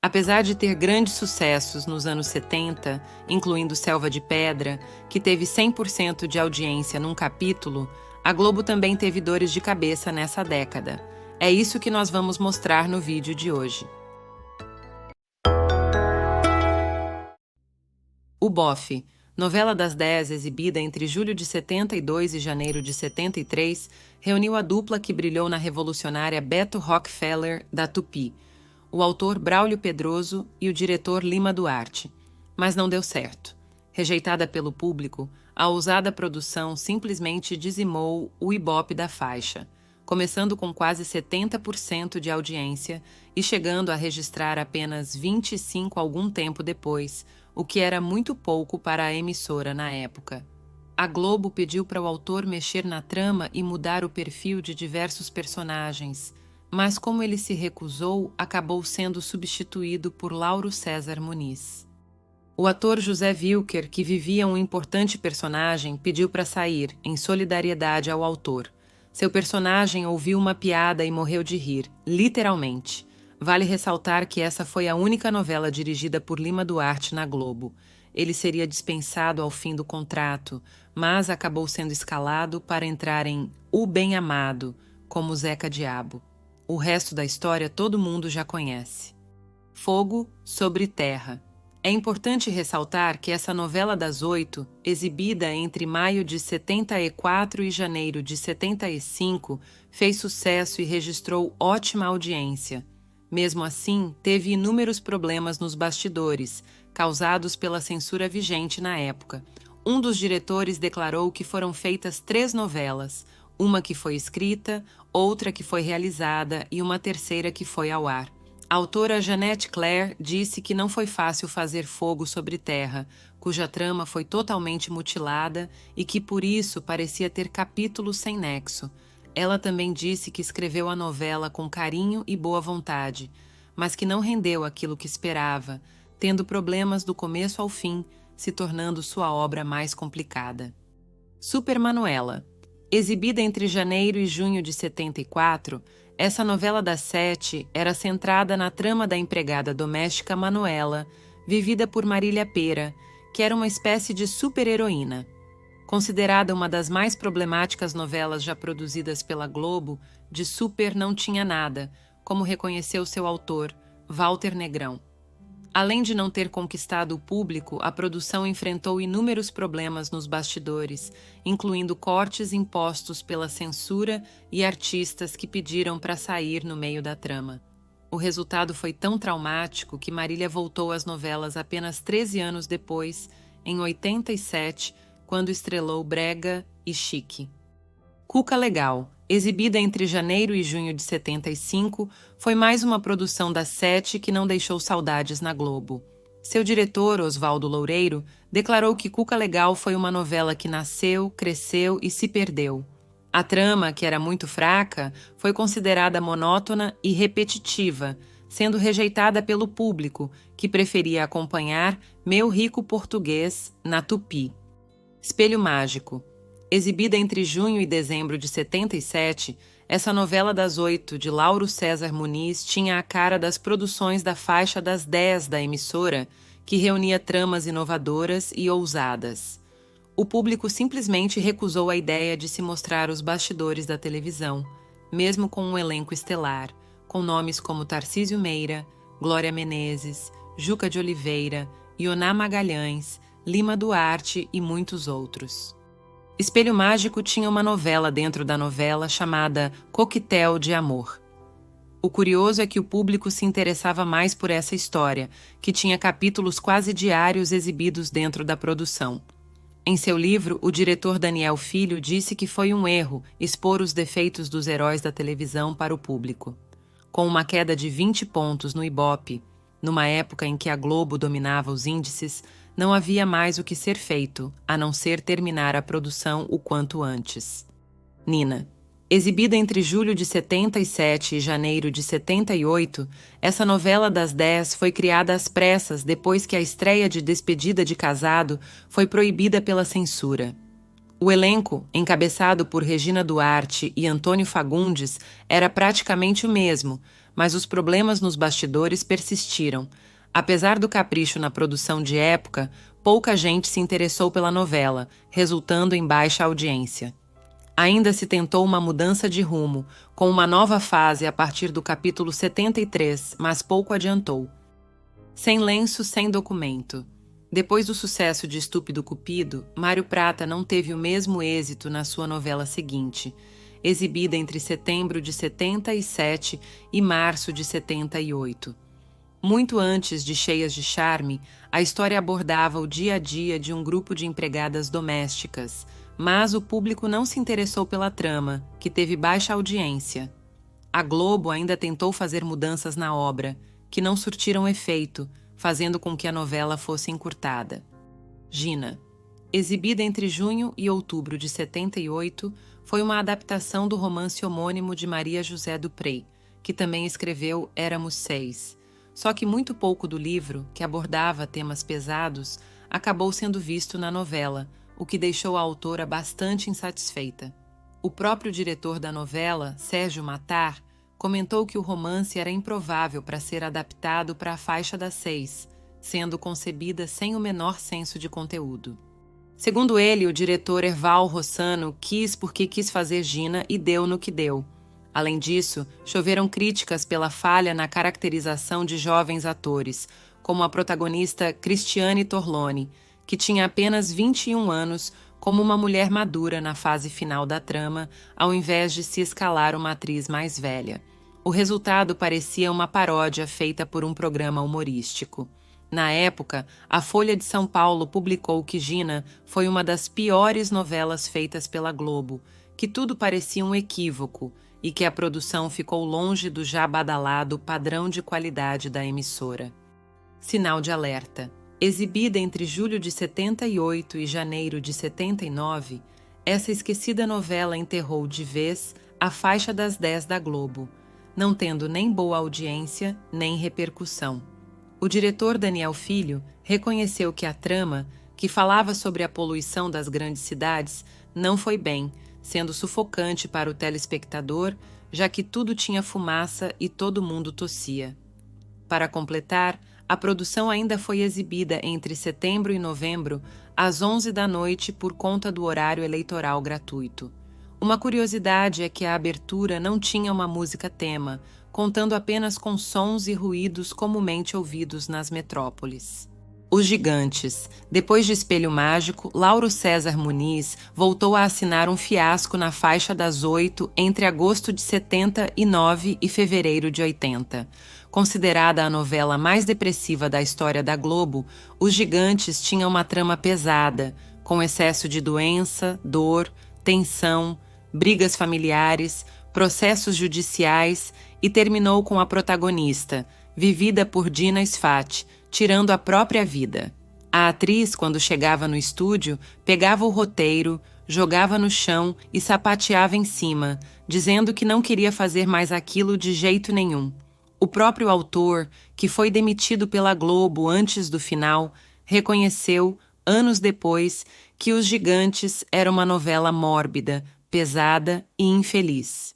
Apesar de ter grandes sucessos nos anos 70, incluindo Selva de Pedra, que teve 100% de audiência num capítulo, a Globo também teve dores de cabeça nessa década. É isso que nós vamos mostrar no vídeo de hoje. O Bofe, novela das 10 exibida entre julho de 72 e janeiro de 73, reuniu a dupla que brilhou na revolucionária Beto Rockefeller, da Tupi, o autor Braulio Pedroso e o diretor Lima Duarte. Mas não deu certo. Rejeitada pelo público, a ousada produção simplesmente dizimou o ibope da faixa, começando com quase 70% de audiência e chegando a registrar apenas 25 algum tempo depois, o que era muito pouco para a emissora na época. A Globo pediu para o autor mexer na trama e mudar o perfil de diversos personagens, mas como ele se recusou, acabou sendo substituído por Lauro César Muniz. O ator José Wilker, que vivia um importante personagem, pediu para sair, em solidariedade ao autor. Seu personagem ouviu uma piada e morreu de rir, literalmente. Vale ressaltar que essa foi a única novela dirigida por Lima Duarte na Globo. Ele seria dispensado ao fim do contrato, mas acabou sendo escalado para entrar em O Bem Amado, como Zeca Diabo. O resto da história todo mundo já conhece. Fogo sobre Terra. É importante ressaltar que essa novela das 8, exibida entre maio de 74 e janeiro de 75, fez sucesso e registrou ótima audiência. Mesmo assim, teve inúmeros problemas nos bastidores, causados pela censura vigente na época. Um dos diretores declarou que foram feitas 3 novelas, uma que foi escrita, outra que foi realizada e uma terceira que foi ao ar. A autora Jeanette Claire disse que não foi fácil fazer Fogo sobre Terra, cuja trama foi totalmente mutilada e que por isso parecia ter capítulos sem nexo. Ela também disse que escreveu a novela com carinho e boa vontade, mas que não rendeu aquilo que esperava, tendo problemas do começo ao fim, se tornando sua obra mais complicada. Super Manuela. Exibida entre janeiro e junho de 74, essa novela das 7 era centrada na trama da empregada doméstica Manuela, vivida por Marília Pêra, que era uma espécie de super-heroína. Considerada uma das mais problemáticas novelas já produzidas pela Globo, de super não tinha nada, como reconheceu seu autor, Walter Negrão. Além de não ter conquistado o público, a produção enfrentou inúmeros problemas nos bastidores, incluindo cortes impostos pela censura e artistas que pediram para sair no meio da trama. O resultado foi tão traumático que Marília voltou às novelas apenas 13 anos depois, em 87, quando estrelou Brega e Chique. Cuca Legal, exibida entre janeiro e junho de 75, foi mais uma produção da 7 que não deixou saudades na Globo. Seu diretor, Oswaldo Loureiro, declarou que Cuca Legal foi uma novela que nasceu, cresceu e se perdeu. A trama, que era muito fraca, foi considerada monótona e repetitiva, sendo rejeitada pelo público, que preferia acompanhar Meu Rico Português na Tupi. Espelho Mágico. Exibida entre junho e dezembro de 77, essa novela das 8 de Lauro César Muniz tinha a cara das produções da faixa das 10 da emissora, que reunia tramas inovadoras e ousadas. O público simplesmente recusou a ideia de se mostrar os bastidores da televisão, mesmo com um elenco estelar, com nomes como Tarcísio Meira, Glória Menezes, Juca de Oliveira, Ioná Magalhães, Lima Duarte e muitos outros. Espelho Mágico tinha uma novela dentro da novela chamada Coquetel de Amor. O curioso é que o público se interessava mais por essa história, que tinha capítulos quase diários exibidos dentro da produção. Em seu livro, o diretor Daniel Filho disse que foi um erro expor os defeitos dos heróis da televisão para o público. Com uma queda de 20 pontos no Ibope, numa época em que a Globo dominava os índices, não havia mais o que ser feito, a não ser terminar a produção o quanto antes. Nina. Exibida entre julho de 77 e janeiro de 78, essa novela das 10 foi criada às pressas depois que a estreia de Despedida de Casado foi proibida pela censura. O elenco, encabeçado por Regina Duarte e Antônio Fagundes, era praticamente o mesmo, mas os problemas nos bastidores persistiram. Apesar do capricho na produção de época, pouca gente se interessou pela novela, resultando em baixa audiência. Ainda se tentou uma mudança de rumo, com uma nova fase a partir do capítulo 73, mas pouco adiantou. Sem lenço, sem documento. Depois do sucesso de Estúpido Cupido, Mário Prata não teve o mesmo êxito na sua novela seguinte, exibida entre setembro de 77 e março de 78. Muito antes de Cheias de Charme, a história abordava o dia a dia de um grupo de empregadas domésticas, mas o público não se interessou pela trama, que teve baixa audiência. A Globo ainda tentou fazer mudanças na obra, que não surtiram efeito, fazendo com que a novela fosse encurtada. Gina, exibida entre junho e outubro de 78, foi uma adaptação do romance homônimo de Maria José Dupré, que também escreveu Éramos Seis. Só que muito pouco do livro, que abordava temas pesados, acabou sendo visto na novela, o que deixou a autora bastante insatisfeita. O próprio diretor da novela, Sérgio Matar, comentou que o romance era improvável para ser adaptado para a faixa das 6, sendo concebida sem o menor senso de conteúdo. Segundo ele, o diretor Erval Rossano quis porque quis fazer Gina e deu no que deu. Além disso, choveram críticas pela falha na caracterização de jovens atores, como a protagonista Cristiane Torlone, que tinha apenas 21 anos, como uma mulher madura na fase final da trama, ao invés de se escalar uma atriz mais velha. O resultado parecia uma paródia feita por um programa humorístico. Na época, a Folha de São Paulo publicou que Gina foi uma das piores novelas feitas pela Globo, que tudo parecia um equívoco e que a produção ficou longe do já badalado padrão de qualidade da emissora. Sinal de alerta. Exibida entre julho de 78 e janeiro de 79, essa esquecida novela enterrou de vez a faixa das 10 da Globo, não tendo nem boa audiência nem repercussão. O diretor Daniel Filho reconheceu que a trama, que falava sobre a poluição das grandes cidades, não foi bem, sendo sufocante para o telespectador, já que tudo tinha fumaça e todo mundo tossia. Para completar, a produção ainda foi exibida entre setembro e novembro, às 11 da noite, por conta do horário eleitoral gratuito. Uma curiosidade é que a abertura não tinha uma música tema, contando apenas com sons e ruídos comumente ouvidos nas metrópoles. Os Gigantes. Depois de Espelho Mágico, Lauro César Muniz voltou a assinar um fiasco na faixa das 8 entre agosto de 79 e fevereiro de 80. Considerada a novela mais depressiva da história da Globo, Os Gigantes tinha uma trama pesada, com excesso de doença, dor, tensão, brigas familiares, processos judiciais e terminou com a protagonista, vivida por Dina Sfat, tirando a própria vida. A atriz, quando chegava no estúdio, pegava o roteiro, jogava no chão e sapateava em cima, dizendo que não queria fazer mais aquilo de jeito nenhum. O próprio autor, que foi demitido pela Globo antes do final, reconheceu, anos depois, que Os Gigantes era uma novela mórbida, pesada e infeliz.